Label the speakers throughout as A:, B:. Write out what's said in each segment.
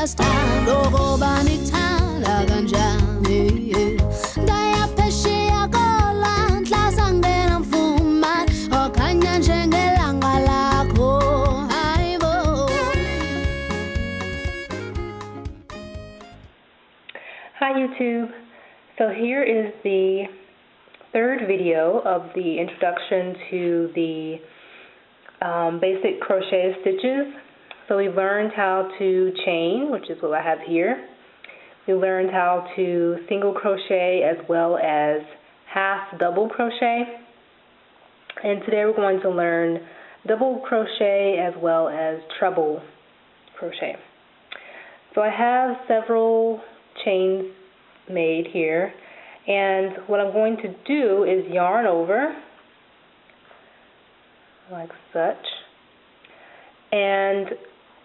A: Hi YouTube. So here is the third video of the introduction to the basic crochet stitches. So we learned how to chain, which is what I have here. We learned how to single crochet as well as half double crochet. And today we're going to learn double crochet as well as treble crochet. So I have several chains made here, and what I'm going to do is yarn over like such, and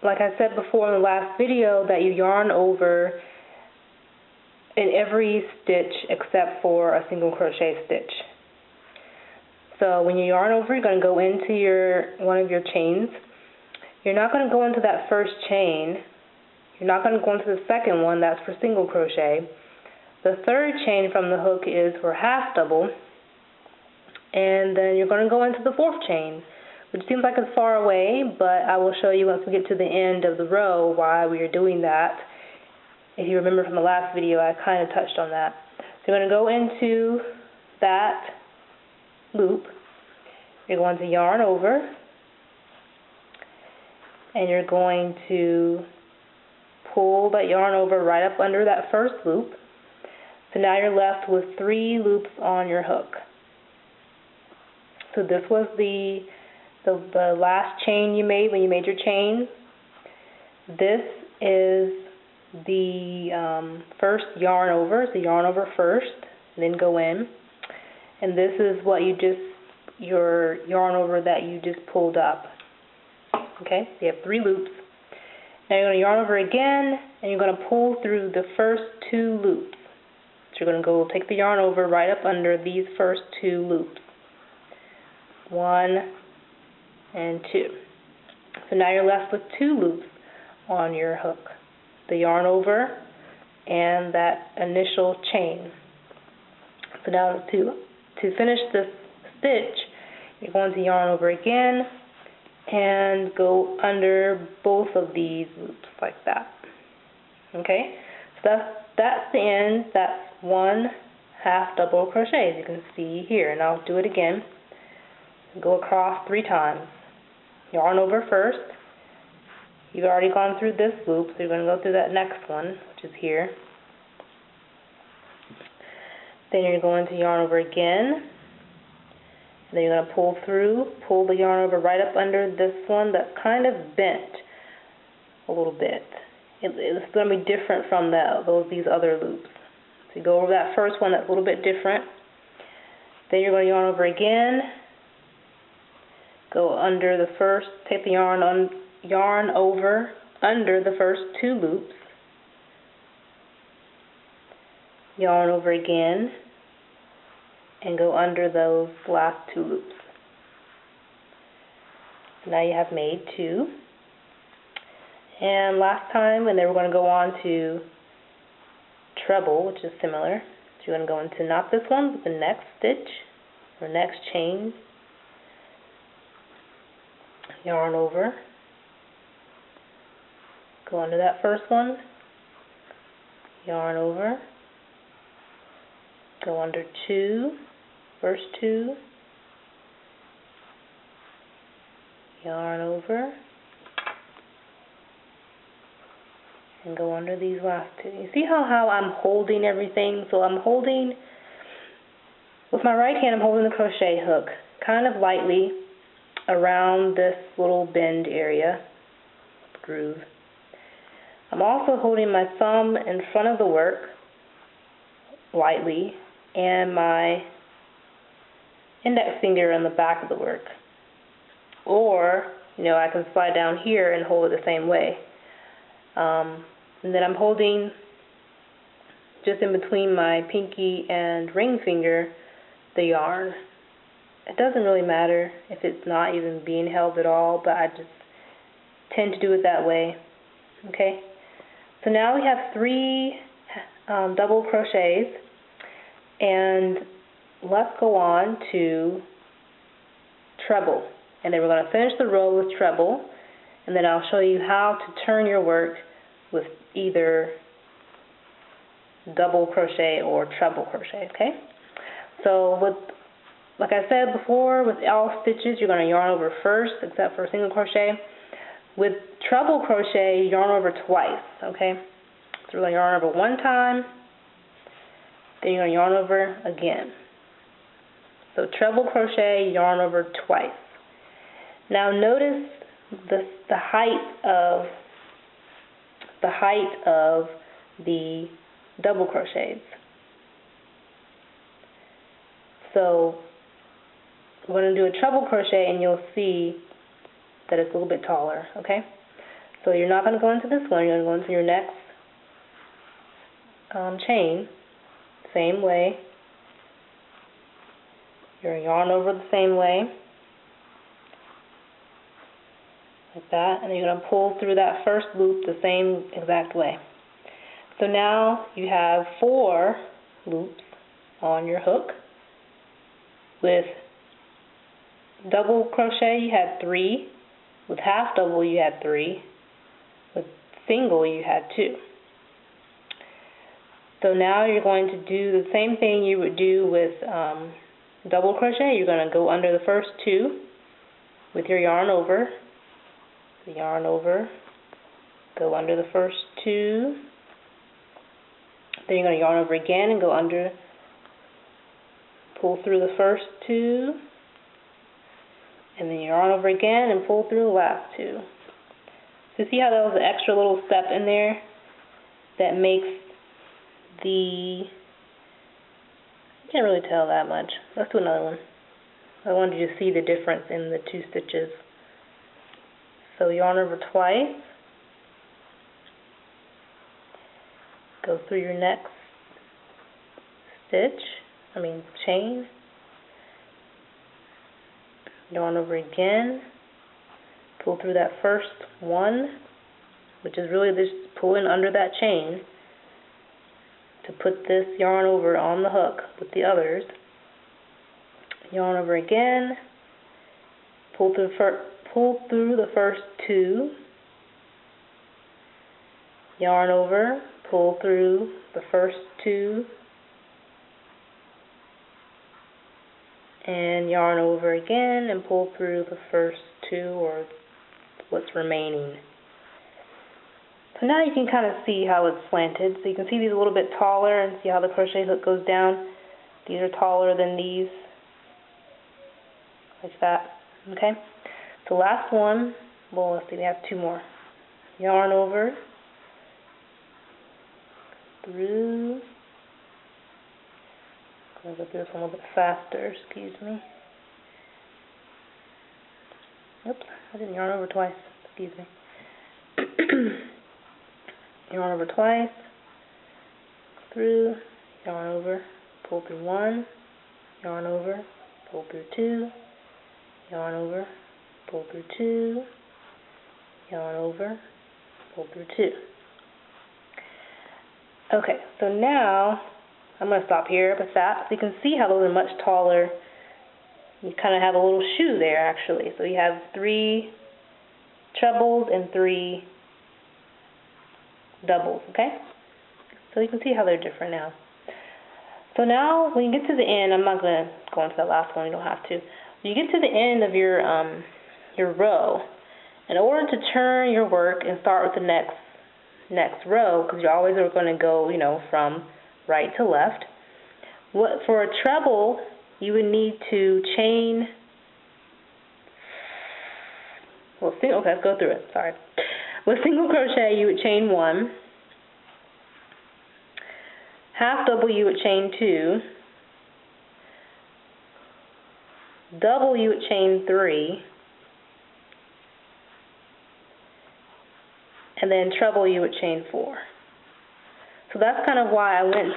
A: like I said before in the last video, that you yarn over in every stitch except for a single crochet stitch. So when you yarn over, you're going to go into one of your chains. You're not going to go into that first chain. You're not going to go into the second one, that's for single crochet. The third chain from the hook is for half double, and then you're going to go into the fourth chain, which seems like it's far away, but I will show you once we get to the end of the row why we are doing that. If you remember from the last video, I kind of touched on that. So you're going to go into that loop, you're going to yarn over, and you're going to pull that yarn over right up under that first loop. So now you're left with 3 loops on your hook. So this was the last chain you made when you made your chain. This is the first yarn over, so yarn over first, and then go in. And this is what your yarn over that you just pulled up. Okay, so you have 3 loops. Now you're going to yarn over again, and you're going to pull through the first 2 loops. So you're going to go take the yarn over right up under these first 2 loops. 1 and 2. So now you're left with 2 loops on your hook. The yarn over and that initial chain. So now to finish this stitch, you're going to yarn over again and go under both of these loops like that. Okay, so that's the end. That's 1 half double crochet, as you can see here, and I'll do it again. Go across 3 times. Yarn over first. You've already gone through this loop, so you're going to go through that next one, which is here. Then you're going to yarn over again. Then you're going to pull the yarn over right up under this one that's kind of bent a little bit. It's going to be different from these other loops. So you go over that first one that's a little bit different. Then you're going to yarn over again. Go under the first, take the yarn over under the first 2 loops. Yarn over again. And go under those last 2 loops. So now you have made 2. And last time, and then we're going to go on to treble, which is similar. So you're going to go into not this one, but the next stitch, or next chain. Yarn over. Go under that first one. Yarn over. Go under 2. First 2, yarn over, and go under these last 2. You see how I'm holding everything? So I'm holding, with my right hand I'm holding the crochet hook kind of lightly around this little bend area, groove. I'm also holding my thumb in front of the work, lightly, and my index finger on the back of the work. Or, I can slide down here and hold it the same way. And then I'm holding just in between my pinky and ring finger the yarn. It doesn't really matter if it's not even being held at all, but I just tend to do it that way. Okay? So now we have 3 double crochets, and let's go on to treble. And then we're going to finish the row with treble, and then I'll show you how to turn your work with either double crochet or treble crochet, okay? So like I said before, with all stitches you're going to yarn over first, except for single crochet. With treble crochet, you yarn over twice, okay? So we're going to yarn over one time, then you're going to yarn over again. So treble crochet, yarn over twice. Now notice the height of the double crochets. So we're going to do a treble crochet, and you'll see that it's a little bit taller, okay? So you're not going to go into this one, you're going to go into your next chain, same way. You're going to yarn over the same way, like that, and then you're going to pull through that first loop the same exact way. So now you have 4 loops on your hook. With double crochet you had 3, with half double you had 3, with single you had 2. So now you're going to do the same thing you would do with double crochet. You're going to go under the first 2 with your yarn over. So yarn over, go under the first 2, then you're going to yarn over again and go under, pull through the first 2, and then yarn over again and pull through the last 2. So see how there was an extra little step in there that makes the, you can't really tell that much. Let's do another one. I wanted you to see the difference in the 2 stitches. So yarn over twice, go through your next chain, yarn over again, pull through that first one, which is really just pulling under that chain to put this yarn over on the hook with the others. Yarn over again, pull through the first 2, yarn over, pull through the first 2, and yarn over again and pull through the first 2, or what's remaining. So now you can kind of see how it's slanted. So you can see these a little bit taller, and see how the crochet hook goes down. These are taller than these, like that, okay? So last one, well, let's see, we have 2 more. Yarn over, through, I'm going to go through this one a little bit faster, excuse me. Oops, I didn't yarn over twice, excuse me. Yarn over twice, through, yarn over, pull through 1, yarn over, pull through 2, yarn over, pull through 2, yarn over, pull through 2. Okay, so now I'm going to stop here with that. So you can see how those are much taller. You kind of have a little shoe there, actually. So you have 3 trebles and 3 doubles, okay? So you can see how they're different now. So now, when you get to the end, I'm not going to go into that last one, you don't have to. When you get to the end of your row, in order to turn your work and start with the next row, because you always are going to go, from right to left. For a treble, you would need to chain. Okay, let's go through it. Sorry. With single crochet, you would chain 1. Half double, you would chain 2. Double, you would chain 3. And then treble, you would chain 4. So that's kind of why I went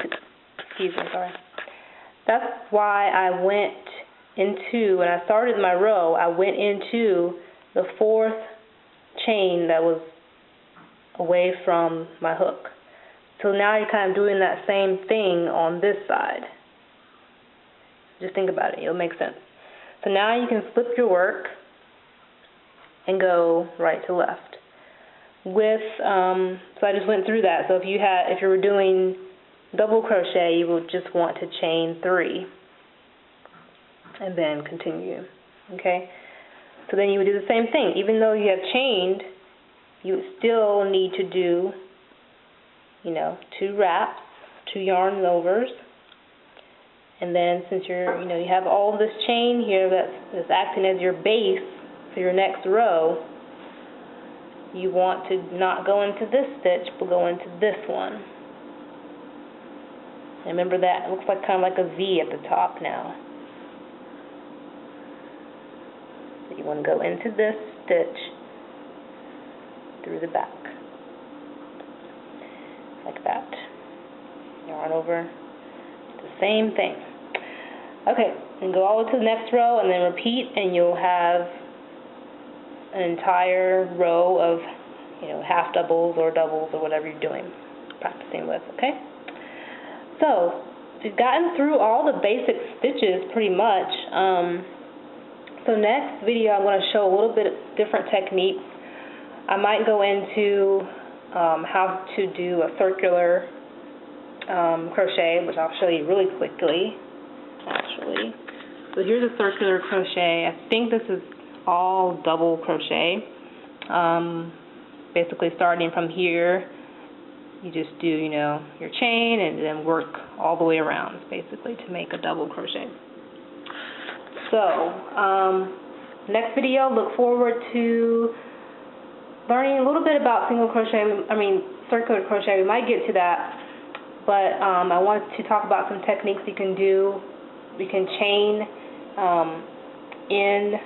A: That's why I went into, when I started my row, I went into the 4th chain that was away from my hook. So now you're kind of doing that same thing on this side. Just think about it, it'll make sense. So now you can flip your work and go right to left. With so I just went through that. So if you were doing double crochet, you would just want to chain 3 and then continue. Okay? So then you would do the same thing. Even though you have chained, you would still need to do, 2 wraps, 2 yarn overs. And then since you have all this chain here that's acting as your base for your next row, you want to not go into this stitch, but go into this one. And remember that it looks like kind of like a V at the top now. So you want to go into this stitch through the back, like that. Yarn over, the same thing. Okay, and go all the way to the next row, and then repeat, and you'll have an entire row of, half doubles or doubles or whatever you're doing, practicing with, okay? So, we've gotten through all the basic stitches pretty much. So next video I'm going to show a little bit of different techniques. I might go into how to do a circular crochet, which I'll show you really quickly, actually. So here's a circular crochet. I think this is all double crochet. Basically starting from here, you just do, your chain and then work all the way around, basically, to make a double crochet. So, next video, look forward to learning a little bit about circular crochet. We might get to that, but I want to talk about some techniques you can do. You can chain in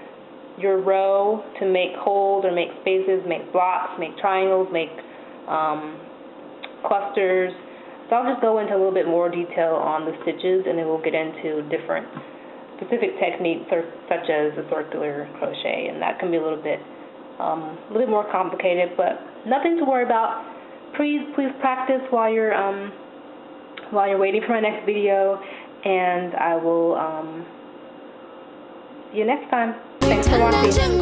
A: your row to make holes or make spaces, make blocks, make triangles, make clusters. So I'll just go into a little bit more detail on the stitches, and then we'll get into different specific techniques such as the circular crochet, and that can be a little bit more complicated, but nothing to worry about. Please practice while you're waiting for my next video, and I will see you next time. Thanks for watching.